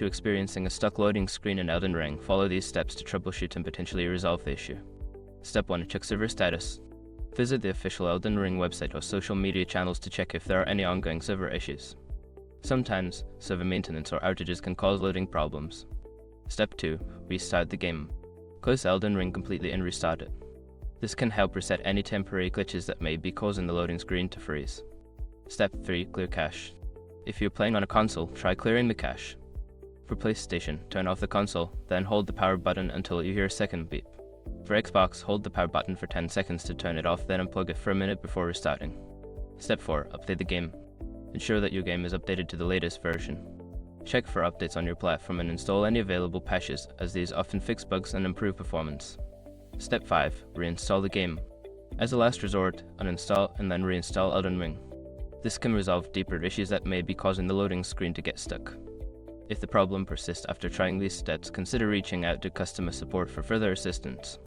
you're experiencing a stuck loading screen in Elden Ring, follow these steps to troubleshoot and potentially resolve the issue. Step 1. Check server status. Visit the official Elden Ring website or social media channels to check if there are any ongoing server issues. Sometimes, server maintenance or outages can cause loading problems. Step 2. Restart the game. Close Elden Ring completely and restart it. This can help reset any temporary glitches that may be causing the loading screen to freeze. Step 3. Clear cache. If you're playing on a console, try clearing the cache. For PlayStation, turn off the console, then hold the power button until you hear a second beep. For Xbox, hold the power button for 10 seconds to turn it off, then unplug it for a minute before restarting. Step 4. Update the game. Ensure that your game is updated to the latest version. Check for updates on your platform and install any available patches, as these often fix bugs and improve performance. Step 5. Reinstall the game. As a last resort, uninstall and then reinstall Elden Ring. This can resolve deeper issues that may be causing the loading screen to get stuck. If the problem persists after trying these steps, consider reaching out to customer support for further assistance.